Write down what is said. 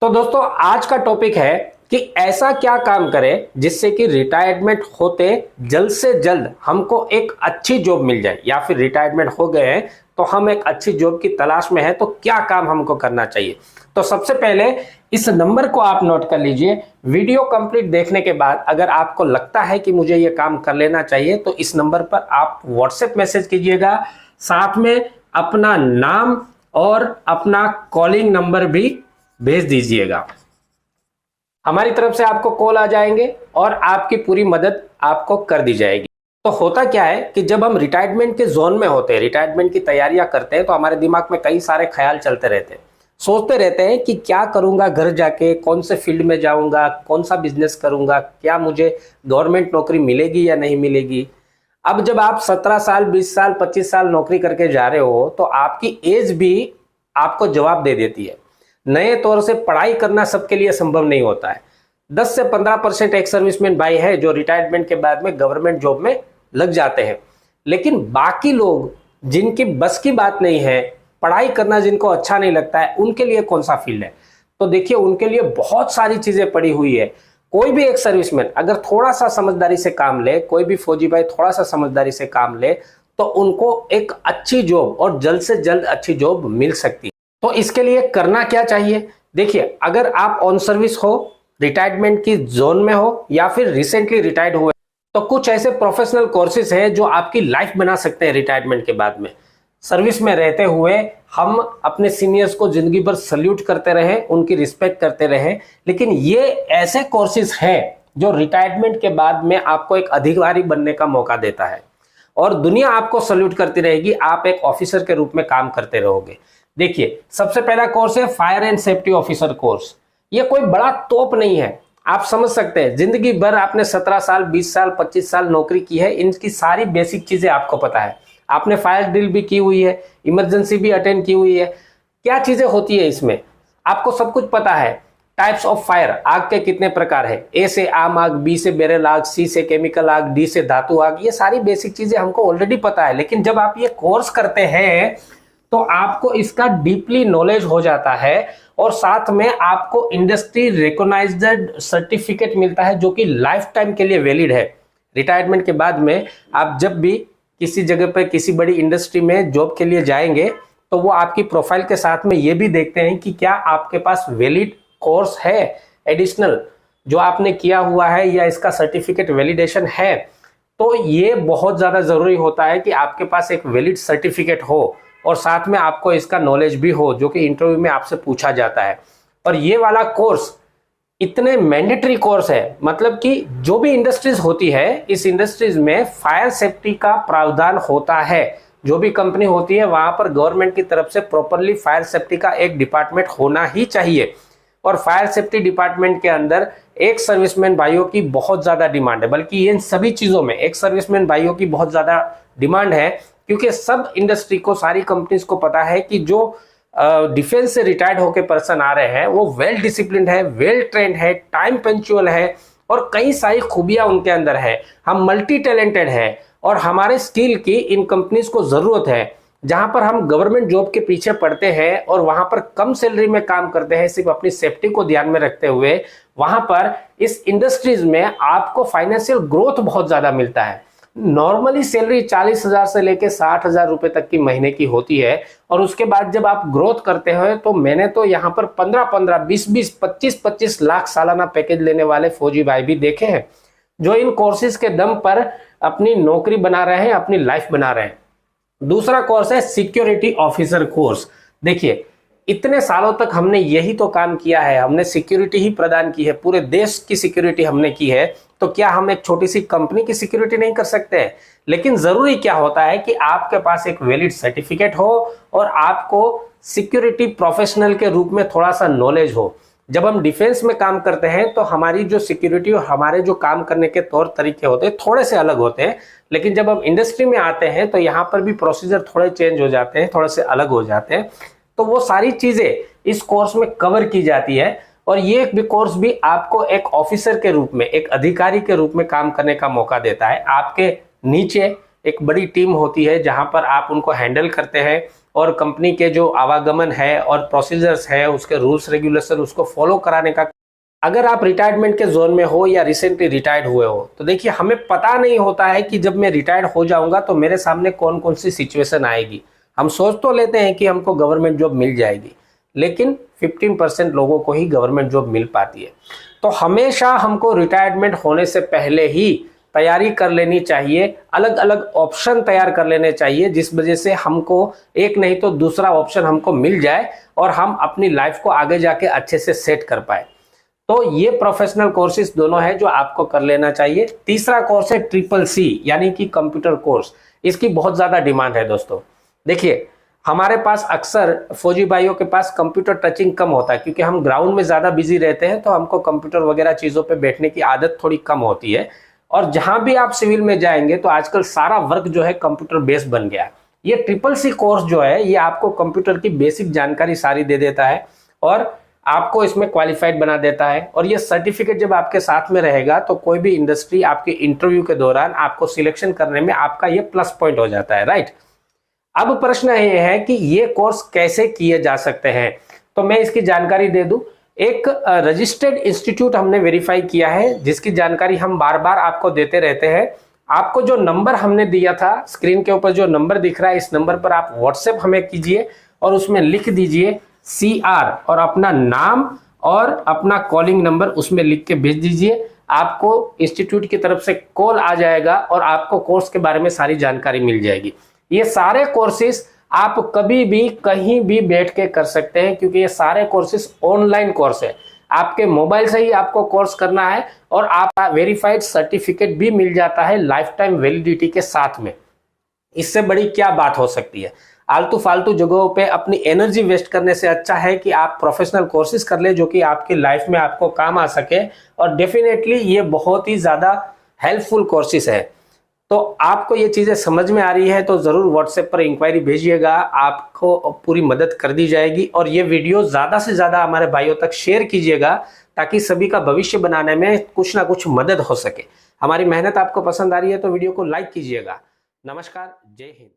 तो दोस्तों आज का टॉपिक है कि ऐसा क्या काम करें जिससे कि रिटायरमेंट होते जल्द से जल्द हमको एक अच्छी जॉब मिल जाए, या फिर रिटायरमेंट हो गए हैं तो हम एक अच्छी जॉब की तलाश में हैं, तो क्या काम हमको करना चाहिए। तो सबसे पहले इस नंबर को आप नोट कर लीजिए। वीडियो कंप्लीट देखने के बाद अगर आपको लगता है कि मुझे ये काम कर लेना चाहिए तो इस नंबर पर आप व्हाट्सएप मैसेज कीजिएगा, साथ में अपना नाम और अपना कॉलिंग नंबर भी भेज दीजिएगा। हमारी तरफ से आपको कॉल आ जाएंगे और आपकी पूरी मदद आपको कर दी जाएगी। तो होता क्या है कि जब हम रिटायरमेंट के जोन में होते हैं, रिटायरमेंट की तैयारियां करते हैं, तो हमारे दिमाग में कई सारे ख्याल चलते रहते हैं। सोचते रहते हैं कि क्या करूंगा घर जाके, कौन से फील्ड में जाऊंगा, कौन सा बिजनेस करूंगा, क्या मुझे गवर्नमेंट नौकरी मिलेगी या नहीं मिलेगी। अब जब आप 17 साल 20 साल 25 साल नौकरी करके जा रहे हो तो आपकी एज भी आपको जवाब दे देती है। नए तौर से पढ़ाई करना सबके लिए संभव नहीं होता है। 10 से 15% एक सर्विसमैन भाई है जो रिटायरमेंट के बाद में गवर्नमेंट जॉब में लग जाते हैं, लेकिन बाकी लोग जिनकी बस की बात नहीं है, पढ़ाई करना जिनको अच्छा नहीं लगता है, उनके लिए कौन सा फील्ड है। तो देखिए, उनके लिए बहुत सारी चीजें पड़ी हुई है। कोई भी एक सर्विसमैन अगर थोड़ा सा समझदारी से काम ले, कोई भी फौजी भाई थोड़ा सा समझदारी से काम ले, तो उनको एक अच्छी जॉब और जल्द से जल्द अच्छी जॉब मिल सकती है। तो इसके लिए करना क्या चाहिए, देखिए, अगर आप ऑन सर्विस हो, रिटायरमेंट की जोन में हो, या फिर रिसेंटली रिटायर्ड हुए, तो कुछ ऐसे प्रोफेशनल कोर्सेज हैं जो आपकी लाइफ बना सकते हैं। रिटायरमेंट के बाद में सर्विस में रहते हुए हम अपने सीनियर्स को जिंदगी भर सल्यूट करते रहे, उनकी रिस्पेक्ट करते रहे, लेकिन ये ऐसे कोर्सेज हैं जो रिटायरमेंट के बाद में आपको एक अधिकारी बनने का मौका देता है और दुनिया आपको सल्यूट करती रहेगी। आप एक ऑफिसर के रूप में काम करते रहोगे। देखिए, सबसे पहला कोर्स है fire and safety officer course. ये कोई बड़ा तोप नहीं है, आप समझ सकते हैं। जिंदगी भर आपने 17 साल 20 साल 25 साल नौकरी की है, इनकी सारी बेसिक चीजें आपको पता है। आपने फायर ड्रिल भी की हुई है, इमरजेंसी भी अटेंड की हुई है। क्या चीजें होती है इसमें आपको सब कुछ पता है। टाइप्स ऑफ फायर, आग के कितने प्रकार है, ए से आम आग, बी से बैरल आग, सी से केमिकल आग, डी से धातु आग, ये सारी बेसिक चीजें हमको ऑलरेडी पता है। लेकिन जब आप ये कोर्स करते हैं तो आपको इसका डीपली नॉलेज हो जाता है और साथ में आपको इंडस्ट्री रिकॉग्नाइज्ड सर्टिफिकेट मिलता है जो कि लाइफ टाइम के लिए वैलिड है। रिटायरमेंट के बाद में आप जब भी किसी जगह पर किसी बड़ी इंडस्ट्री में जॉब के लिए जाएंगे तो वो आपकी प्रोफाइल के साथ में ये भी देखते हैं कि क्या आपके पास वैलिड कोर्स है एडिशनल जो आपने किया हुआ है, या इसका सर्टिफिकेट वैलिडेशन है। तो ये बहुत ज्यादा जरूरी होता है कि आपके पास एक वैलिड सर्टिफिकेट हो और साथ में आपको इसका नॉलेज भी हो, जो कि इंटरव्यू में आपसे पूछा जाता है। और ये वाला कोर्स इतने मैंडेटरी कोर्स है, मतलब कि जो भी इंडस्ट्रीज होती है, इस इंडस्ट्रीज में फायर सेफ्टी का प्रावधान होता है। जो भी कंपनी होती है वहां पर गवर्नमेंट की तरफ से प्रॉपरली फायर सेफ्टी का एक डिपार्टमेंट होना ही चाहिए। और फायर सेफ्टी डिपार्टमेंट के अंदर एक सर्विसमैन भाइयों की बहुत ज्यादा डिमांड है, बल्कि इन सभी चीजों में एक सर्विसमैन भाइयों की बहुत ज्यादा डिमांड है, क्योंकि सब इंडस्ट्री को, सारी कंपनीज को पता है कि जो डिफेंस से रिटायर्ड होकर पर्सन आ रहे हैं वो वेल डिसिप्लिन्ड है, वेल ट्रेंड है, टाइम पंक्चुअल है और कई सारी खूबियां उनके अंदर है। हम मल्टी टैलेंटेड है और हमारे स्किल की इन कंपनीज को जरूरत है। जहां पर हम गवर्नमेंट जॉब के पीछे पड़ते हैं और वहां पर कम सैलरी में काम करते हैं, सिर्फ अपनी सेफ्टी को ध्यान में रखते हुए, वहां पर इस इंडस्ट्रीज में आपको फाइनेंशियल ग्रोथ बहुत ज्यादा मिलता है। नॉर्मली सैलरी 40,000 से लेके 60,000 रुपए तक की महीने की होती है और उसके बाद जब आप ग्रोथ करते हो तो मैंने तो यहाँ पर 15-15, 20-20, 25-25 लाख सालाना पैकेज लेने वाले फौजी भाई भी देखे हैं जो इन कोर्सेज के दम पर अपनी नौकरी बना रहे हैं, अपनी लाइफ बना रहे हैं। दूसरा कोर्स है सिक्योरिटी ऑफिसर कोर्स। देखिए, इतने सालों तक हमने यही तो काम किया है, हमने सिक्योरिटी ही प्रदान की है, पूरे देश की सिक्योरिटी हमने की है, तो क्या हम एक छोटी सी कंपनी की सिक्योरिटी नहीं कर सकते हैं। लेकिन जरूरी क्या होता है कि आपके पास एक वैलिड सर्टिफिकेट हो और आपको सिक्योरिटी प्रोफेशनल के रूप में थोड़ा सा नॉलेज हो। जब हम डिफेंस में काम करते हैं तो हमारी जो सिक्योरिटी और हमारे जो काम करने के तौर तरीके होते हैं थोड़े से अलग होते हैं, लेकिन जब हम इंडस्ट्री में आते हैं तो यहाँ पर भी प्रोसीजर थोड़े चेंज हो जाते हैं, थोड़े से अलग हो जाते हैं। तो वो सारी चीजें इस कोर्स में कवर की जाती है और ये भी कोर्स भी आपको एक ऑफिसर के रूप में, एक अधिकारी के रूप में काम करने का मौका देता है। आपके नीचे एक बड़ी टीम होती है जहां पर आप उनको हैंडल करते हैं, और कंपनी के जो आवागमन है और प्रोसीजर्स है, उसके रूल्स रेगुलेशन, उसको फॉलो कराने का। अगर आप रिटायरमेंट के जोन में हो या रिसेंटली रिटायर्ड हुए हो, तो देखिए हमें पता नहीं होता है कि जब मैं रिटायर्ड हो जाऊंगा तो मेरे सामने कौन कौन सी सिचुएशन आएगी। हम सोच तो लेते हैं कि हमको गवर्नमेंट जॉब मिल जाएगी, लेकिन 15% लोगों को ही गवर्नमेंट जॉब मिल पाती है। तो हमेशा हमको रिटायरमेंट होने से पहले ही तैयारी कर लेनी चाहिए, अलग अलग ऑप्शन तैयार कर लेने चाहिए, जिस वजह से हमको एक नहीं तो दूसरा ऑप्शन हमको मिल जाए और हम अपनी लाइफ को आगे जाके अच्छे से सेट कर पाए। तो ये प्रोफेशनल कोर्सेज दोनों है जो आपको कर लेना चाहिए। तीसरा कोर्स है CCC यानी कि कंप्यूटर कोर्स। इसकी बहुत ज्यादा डिमांड है दोस्तों। देखिए हमारे पास अक्सर फौजी भाइयों के पास कंप्यूटर टचिंग कम होता है, क्योंकि हम ग्राउंड में ज्यादा बिजी रहते हैं, तो हमको कंप्यूटर वगैरह चीजों पे बैठने की आदत थोड़ी कम होती है। और जहां भी आप सिविल में जाएंगे तो आजकल सारा वर्क जो है कंप्यूटर बेस्ड बन गया है। ये CCC कोर्स जो है ये आपको कंप्यूटर की बेसिक जानकारी सारी दे देता है और आपको इसमें क्वालिफाइड बना देता है। और ये सर्टिफिकेट जब आपके साथ में रहेगा तो कोई भी इंडस्ट्री आपके इंटरव्यू के दौरान आपको सिलेक्शन करने में आपका ये प्लस पॉइंट हो जाता है, राइट। अब प्रश्न ये है कि ये कोर्स कैसे किए जा सकते हैं, तो मैं इसकी जानकारी दे दूं। एक रजिस्टर्ड इंस्टीट्यूट हमने वेरीफाई किया है, जिसकी जानकारी हम बार बार आपको देते रहते हैं। आपको जो नंबर हमने दिया था, स्क्रीन के ऊपर जो नंबर दिख रहा है, इस नंबर पर आप व्हाट्सएप हमें कीजिए और उसमें लिख दीजिए CR और अपना नाम और अपना कॉलिंग नंबर उसमें लिख के भेज दीजिए। आपको इंस्टीट्यूट की तरफ से कॉल आ जाएगा और आपको कोर्स के बारे में सारी जानकारी मिल जाएगी। ये सारे कोर्सेज आप कभी भी कहीं भी बैठ के कर सकते हैं, क्योंकि ये सारे कोर्सेज ऑनलाइन कोर्स है। आपके मोबाइल से ही आपको कोर्स करना है और आप वेरीफाइड सर्टिफिकेट भी मिल जाता है लाइफ टाइम वैलिडिटी के साथ में। इससे बड़ी क्या बात हो सकती है। आलतू फालतू जगहों पे अपनी एनर्जी वेस्ट करने से अच्छा है कि आप प्रोफेशनल कोर्सेज कर ले, जो कि आपकी लाइफ में आपको काम आ सके। और डेफिनेटली ये बहुत ही ज्यादा हेल्पफुल कोर्सेज है। तो आपको ये चीजें समझ में आ रही है तो जरूर व्हाट्सएप पर इंक्वायरी भेजिएगा, आपको पूरी मदद कर दी जाएगी। और ये वीडियो ज्यादा से ज्यादा हमारे भाइयों तक शेयर कीजिएगा, ताकि सभी का भविष्य बनाने में कुछ ना कुछ मदद हो सके। हमारी मेहनत आपको पसंद आ रही है तो वीडियो को लाइक कीजिएगा। नमस्कार, जय हिंद।